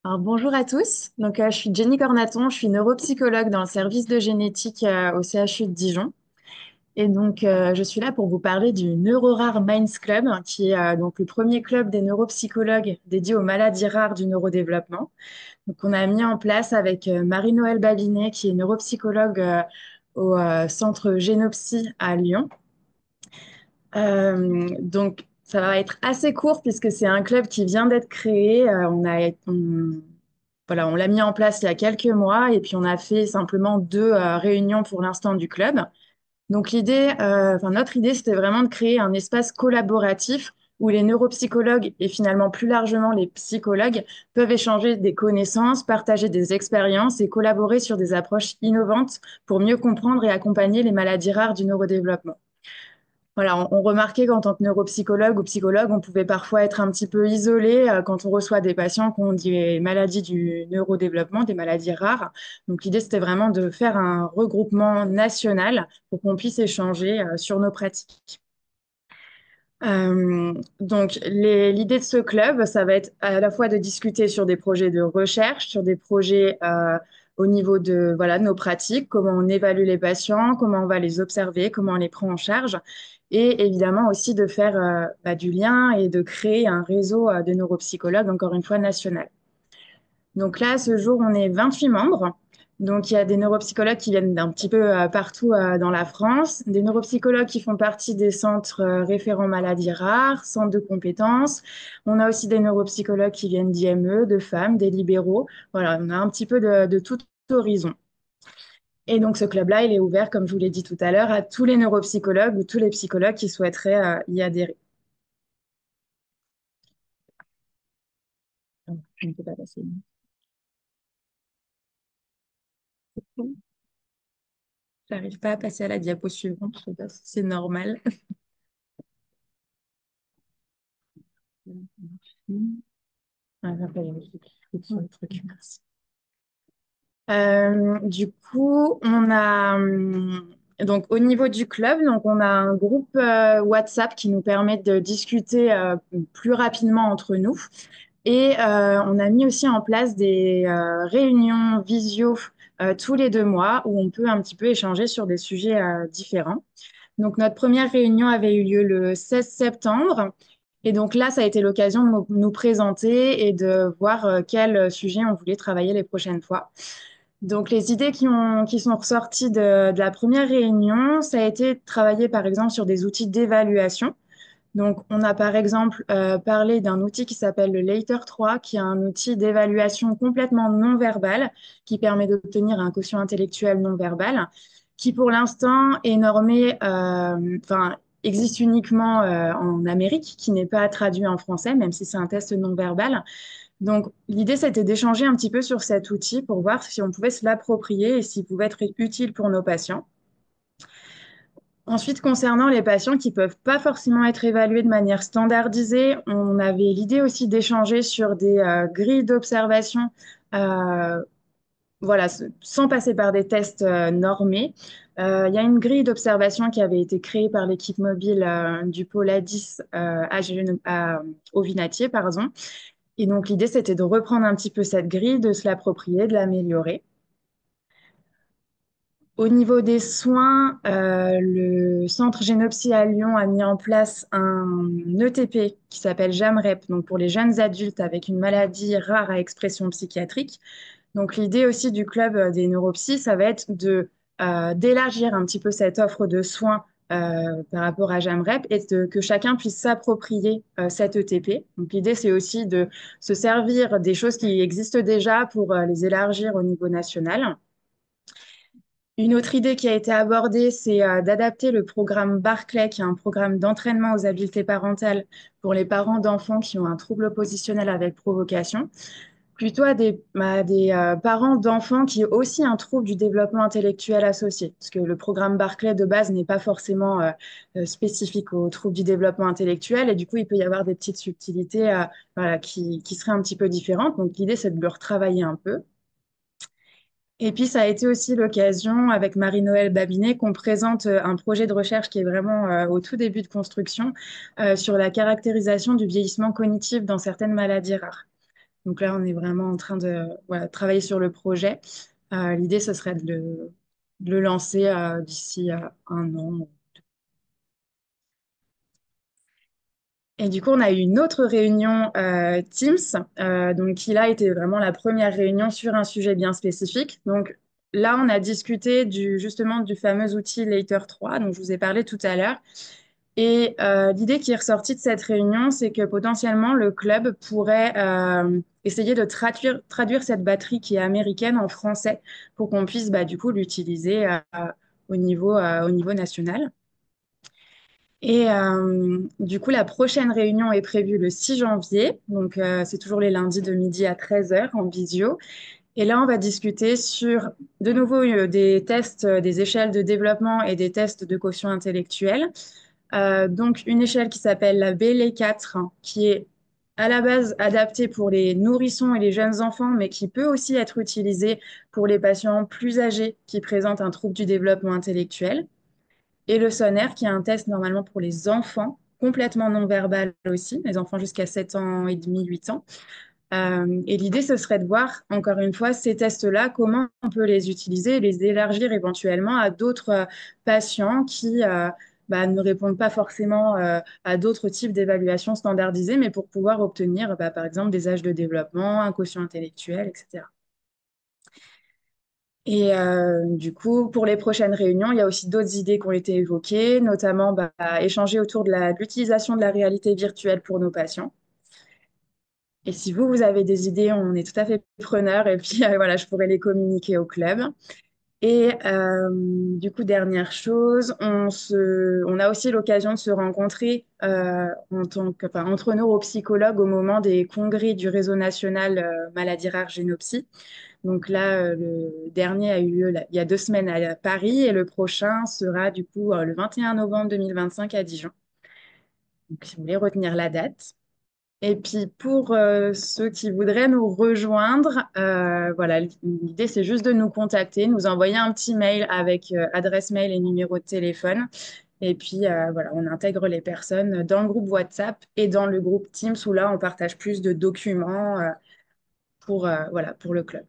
Alors, bonjour à tous. Je suis Jenny Cornaton, je suis neuropsychologue dans le service de génétique au CHU de Dijon. Je suis là pour vous parler du NeuroRare Minds Club, qui est donc le premier club des neuropsychologues dédié aux maladies rares du neurodéveloppement. Donc, on a mis en place avec Marie-Noëlle Babinet, qui est neuropsychologue au centre Génopsy à Lyon. Ça va être assez court puisque c'est un club qui vient d'être créé. Voilà, on l'a mis en place il y a quelques mois et puis on a fait simplement deux réunions pour l'instant du club. Notre idée, c'était vraiment de créer un espace collaboratif où les neuropsychologues et finalement plus largement les psychologues peuvent échanger des connaissances, partager des expériences et collaborer sur des approches innovantes pour mieux comprendre et accompagner les maladies rares du neurodéveloppement. Voilà, on remarquait qu'en tant que neuropsychologue ou psychologue, on pouvait parfois être un petit peu isolé quand on reçoit des patients qui ont des maladies du neurodéveloppement, des maladies rares. Donc l'idée, c'était vraiment de faire un regroupement national pour qu'on puisse échanger sur nos pratiques. L'idée de ce club, ça va être à la fois de discuter sur des projets de recherche, sur des projets au niveau de, voilà, de nos pratiques, comment on évalue les patients, comment on va les observer, comment on les prend en charge, et évidemment aussi de faire du lien et de créer un réseau de neuropsychologues, encore une fois, national. Donc là, à ce jour, on est 28 membres. Donc, il y a des neuropsychologues qui viennent d'un petit peu partout dans la France, des neuropsychologues qui font partie des centres référents maladies rares, centres de compétences. On a aussi des neuropsychologues qui viennent d'IME, de femmes, des libéraux. Voilà, on a un petit peu de tout horizon. Et donc, ce club-là, il est ouvert, comme je vous l'ai dit tout à l'heure, à tous les neuropsychologues ou tous les psychologues qui souhaiteraient y adhérer. Je ne peux pas passer. J'arrive pas à passer à la diapo suivante. Je sais pas si c'est normal. Ah, ça va, je clique sur le truc, merci. Du coup, donc au niveau du club, donc on a un groupe WhatsApp qui nous permet de discuter plus rapidement entre nous. Et on a mis aussi en place des réunions visio tous les 2 mois où on peut un petit peu échanger sur des sujets différents. Donc, notre première réunion avait eu lieu le 16 septembre. Et donc là, ça a été l'occasion de nous présenter et de voir quel sujet on voulait travailler les prochaines fois. Donc, les idées qui sont ressorties de la première réunion, ça a été de travailler par exemple sur des outils d'évaluation. Donc, on a par exemple parlé d'un outil qui s'appelle le Later 3, qui est un outil d'évaluation complètement non verbal, qui permet d'obtenir un quotient intellectuel non verbal, qui pour l'instant est normé, enfin, existe uniquement en Amérique, qui n'est pas traduit en français, même si c'est un test non verbal. Donc, l'idée, c'était d'échanger un petit peu sur cet outil pour voir si on pouvait se l'approprier et s'il pouvait être utile pour nos patients. Ensuite, concernant les patients qui ne peuvent pas forcément être évalués de manière standardisée, on avait l'idée aussi d'échanger sur des grilles d'observation, euh, voilà, sans passer par des tests normés. Il y a une grille d'observation qui avait été créée par l'équipe mobile du pôle A10 au Vinatier, pardon. Et donc, l'idée, c'était de reprendre un petit peu cette grille, de se l'approprier, de l'améliorer. Au niveau des soins, le centre Génopsy à Lyon a mis en place un ETP qui s'appelle JAMREP, donc pour les jeunes adultes avec une maladie rare à expression psychiatrique. Donc l'idée aussi du club des neuropsys, ça va être d'élargir un petit peu cette offre de soins par rapport à JAMREP et que chacun puisse s'approprier cet ETP. Donc l'idée, c'est aussi de se servir des choses qui existent déjà pour les élargir au niveau national. Une autre idée qui a été abordée, c'est d'adapter le programme Barclay, qui est un programme d'entraînement aux habiletés parentales pour les parents d'enfants qui ont un trouble oppositionnel avec provocation, plutôt à des parents d'enfants qui ont aussi un trouble du développement intellectuel associé. Parce que le programme Barclay de base n'est pas forcément spécifique aux troubles du développement intellectuel, et du coup, il peut y avoir des petites subtilités voilà, qui seraient un petit peu différentes. Donc, l'idée, c'est de le retravailler un peu. Et puis, ça a été aussi l'occasion, avec Marie-Noëlle Babinet, qu'on présente un projet de recherche qui est vraiment au tout début de construction sur la caractérisation du vieillissement cognitif dans certaines maladies rares. Donc là, on est vraiment en train de voilà, travailler sur le projet. L'idée, ce serait de le lancer d'ici un an. Et du coup, on a eu une autre réunion Teams, donc qui là était vraiment la première réunion sur un sujet bien spécifique. Donc là, on a discuté justement du fameux outil Later 3 dont je vous ai parlé tout à l'heure. Et l'idée qui est ressortie de cette réunion, c'est que potentiellement le club pourrait essayer de traduire cette batterie qui est américaine en français pour qu'on puisse bah, du coup l'utiliser au niveau national. Et du coup, la prochaine réunion est prévue le 6 janvier. Donc, c'est toujours les lundis de midi à 13 heures en visio. Et là, on va discuter sur, de nouveau, des tests, des échelles de développement et des tests de quotient intellectuel. Donc, une échelle qui s'appelle la Bailey 4, hein, qui est à la base adaptée pour les nourrissons et les jeunes enfants, mais qui peut aussi être utilisée pour les patients plus âgés qui présentent un trouble du développement intellectuel. Et le sonnaire, qui est un test normalement pour les enfants, complètement non verbal aussi, les enfants jusqu'à 7 ans et demi, 8 ans. Et l'idée, ce serait de voir, encore une fois, ces tests-là, comment on peut les utiliser et les élargir éventuellement à d'autres patients qui bah, ne répondent pas forcément à d'autres types d'évaluations standardisées, mais pour pouvoir obtenir, bah, par exemple, des âges de développement, un quotient intellectuel, etc. Et du coup, pour les prochaines réunions, il y a aussi d'autres idées qui ont été évoquées, notamment bah, échanger autour de l'utilisation de la réalité virtuelle pour nos patients. Et si vous, vous avez des idées, on est tout à fait preneurs et puis voilà, je pourrais les communiquer au club. Et du coup, dernière chose, on a aussi l'occasion de se rencontrer enfin, entre neuropsychologues au moment des congrès du réseau national maladie rare Génopsy. Donc là, le dernier a eu lieu il y a 2 semaines à Paris et le prochain sera du coup le 21 novembre 2025 à Dijon. Donc si vous voulez retenir la date. Et puis pour ceux qui voudraient nous rejoindre, voilà, l'idée c'est juste de nous contacter, nous envoyer un petit mail avec adresse mail et numéro de téléphone. Et puis voilà, on intègre les personnes dans le groupe WhatsApp et dans le groupe Teams où là on partage plus de documents voilà, pour le club.